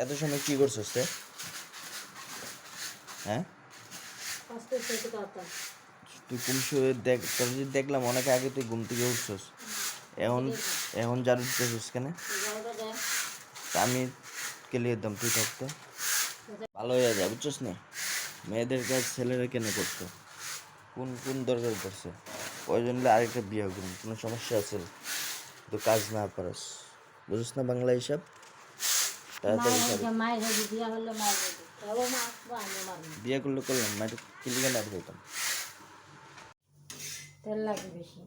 এত সময় কি করছিস রে? হ্যাঁ, তুই ঘুম শুয়ে দেখ, তোর যদি দেখলাম অনেক আগে তুই ঘুম থেকে উঠছিস, এখন এখন ঝাড়ু দিতেছিস কেন? আমি কেলিয়ে দিতাম তুই থাকতে ভালো হয়ে যায়, বুঝছিস না? মেয়েদের কাজ ছেলেরা কেন করতো? কোন কোন দরকার করছে? প্রয়োজন হলে আরেকটা বিয়ে করুন, কোনো সমস্যা আছে? তো কাজ না পারস, বুঝিস না বাংলা হিসাব? বিয়ে করলে করলাম, মায়ের কিলিকে না দিতাম। তেল লাগে বেশি,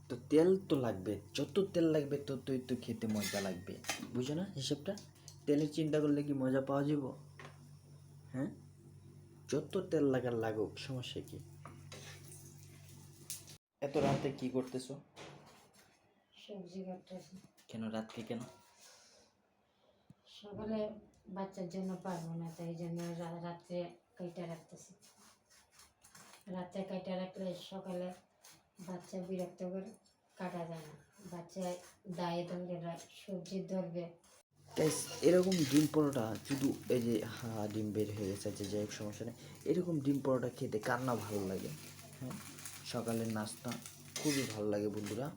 তো তেল তো লাগবে, যত তেল লাগবে ততই তো খেতে মজা লাগবে, বুঝো না হিসাবটা? তেলের চিন্তা করলে কি মজা পাওয়া যাব? হ্যাঁ, যত তেল লাগার লাগুক, সমস্যা কি? এত রাতে কি করতেছো? সবজি কাটতেছি। কেন রাতকে কেন? সকালে বাচ্চার জন্য পারবো না, তাই জন্য রাত্রে কাইটা রাখতেছি। রাত্রে কাইটা রাখলে সকালে বাচ্চা বিরক্ত করে, কাটা যায় না। বাচ্চা দায়ে ধরবে, সবজি ধরবে। এরকম ডিম পরোটা শুধু এই যে ডিম বের হয়ে গেছে, যে যাই হোক সমস্যা নেই, এরকম ডিম পরোটা খেতে কার না ভালো লাগে? হ্যাঁ, সকালের নাস্তা খুবই ভালো লাগে বন্ধুরা।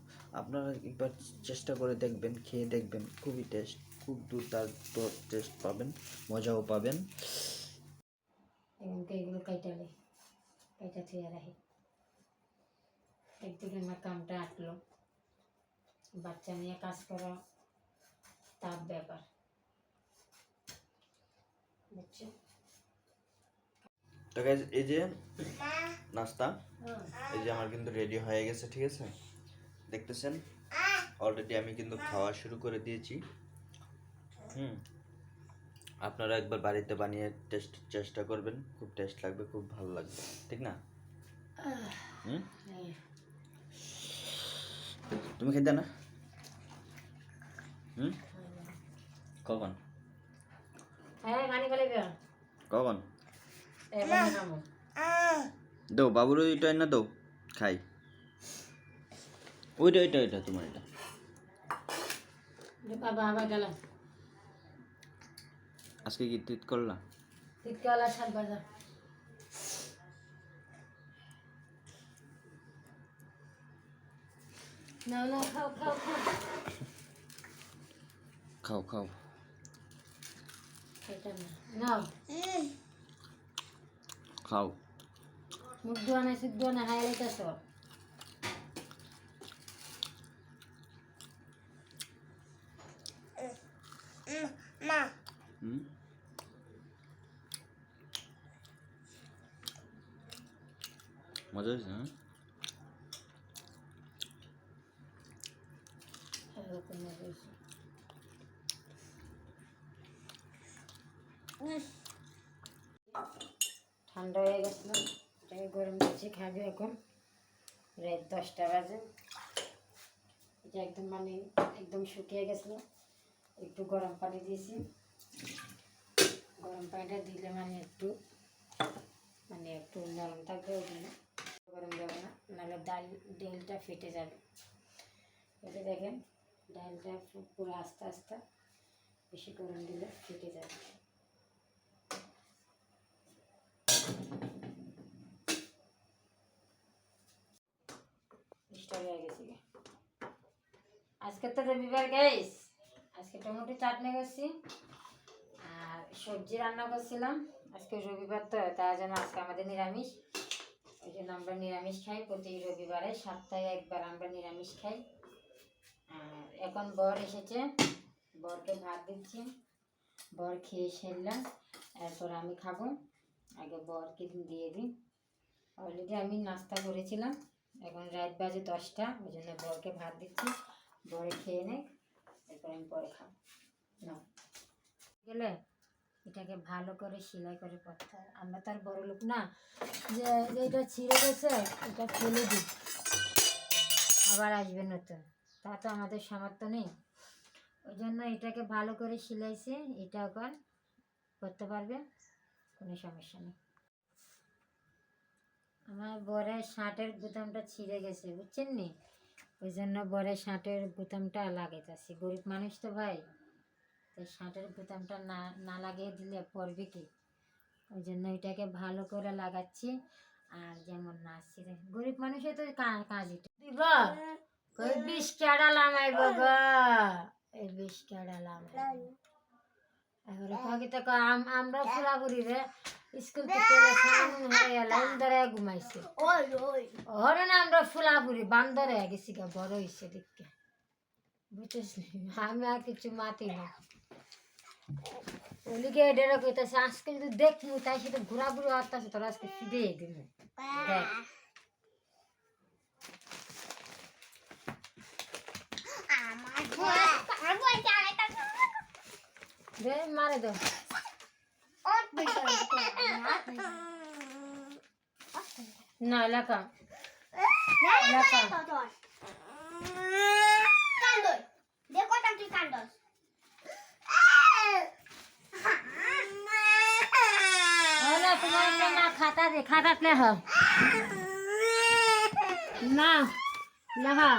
আপনারা একবার চেষ্টা করে দেখবেন, খেয়ে দেখবেন, খুবই টেস্ট, খুব দুর্দান্ত টেস্ট পাবেন, মজাও পাবেন। এমনকি এগুলো কাইটা থুয়ে রাখি। একদিকে আমার কামটা আটলো, বাচ্চা নিয়ে কাজ করা তার ব্যাপার, বুঝছো? তো গাইস, এই যে নাস্তা, এই যে আমার কিন্তু রেডি হয়ে গেছে, ঠিক আছে? দেখতেছেন অলরেডি আমি কিন্তু খাওয়া শুরু করে দিয়েছি। আপনারা একবার বাড়িতে বানিয়ে চেষ্টা করবেন, খুব টেস্ট লাগবে, খুব ভালো লাগবে, ঠিক না? তুমি খেতে না? কখন কখন দো বাবুর ওইটা না, দো খাই। ওইটা ওইটা ওইটা তোমার, এটা আজকে কি তিত করলা? খাও খাও, খাও। মুখ ধোয়া নাই, সুখ ধোয়া নাই, হাই লাইতেছ। মজা হয়েছে? হ্যাঁ, ঠান্ডা হয়ে গেছিল, এটাকে গরম দিচ্ছি, খাবে এখন। রাত 10টা বাজে। এটা একদম একদম শুকিয়ে গেছিল, একটু গরম পানি দিয়েছি। গরম পানিটা দিলে একটু নরম থাকবে, ওই জন্য গরম দেবো না, নাহলে ডালটা ফেটে যাবে। এটা দেখেন, ডালটা পুরো আস্তে আস্তে, বেশি গরম দিলে ফেটে যাবে। হয়ে গেছে। আজকে তো রবিবার গাইস, আজকে টমেটো চাটনি করছি আর সবজি রান্না করছিলাম। আজকে রবিবার তো, তার জন্য আজকে আমাদের নিরামিষ। ওই জন্য আমরা নিরামিষ খাই প্রতি রবিবারে, সপ্তাহে একবার আমরা নিরামিষ খাই। আর এখন বর এসেছে, বরকে ভাত দিচ্ছি, বর খেয়ে সেরলাম, এরপর আমি খাবো। আগে বরকে দিয়ে দিই। অলরেডি আমি নাস্তা করেছিলাম, এখন রাত বাজে 10টা, ওই জন্য বরকে ভাত দিচ্ছি, বরে খেয়ে নেই, এরপর আমি পরে খাবো। না গেলে এটাকে ভালো করে সেলাই করে পড়তে হয়। আমরা তার বড় লোক না যে এটা ছিঁড়ে গেছে এটা ফেলে দিই, আবার আসবে নতুন, তা তো আমাদের সামর্থ্য নেই। ওই জন্য এটাকে ভালো করে সিলাইছে, এটাও করতে পারবে, কোনো সমস্যা নেই। আমার বরের শার্টের বোতামটা ছিঁড়ে গেছে বুঝছেন নি, ওই জন্য বরের শার্টের বোতামটা লাগাইতেছি। গরিব মানুষ তো ভাই, তো শার্টের বোতামটা না না লাগিয়ে দিলে পরবে কি, ওই জন্য এটাকে ভালো করে লাগাচ্ছি। আর যেমন না ছিঁড়ে, গরিব মানুষের তো কাজ এটা দিব। কই 20 টাকা লামাইব গো, এই 20 টাকা লামাইব। এবারে কাকিতে আমরা পুরাপুরি রে স্কুল থেকে সামন হয়ে গেলাম ধরে ঘুমাইছে। ওরে না আমরা ফুলাপুরি বান্দরে গেছি গা, বড় হয়েছে দেখতে বুঝছিস। আমি আর কিছু মাতি না, ওলিকে এডেরা কইতাছে আজকে যদি দেখমু তাই সেটা ঘোরাঘুরি হতাছে তোর আজকে ফিরে দিব। দেখ দে মারে দাও। না লেখা লেখা ওলা তোমার একটা না খাতা দে, খাতাত লেখ না লেখা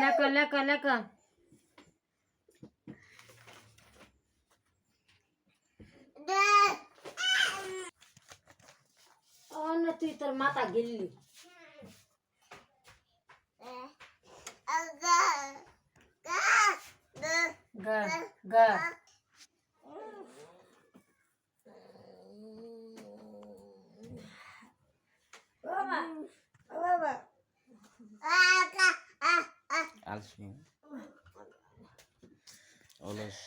লেখা লেখা লেখা। ও না তুই তোর মাথা গেলি গা গা। আলসি অলস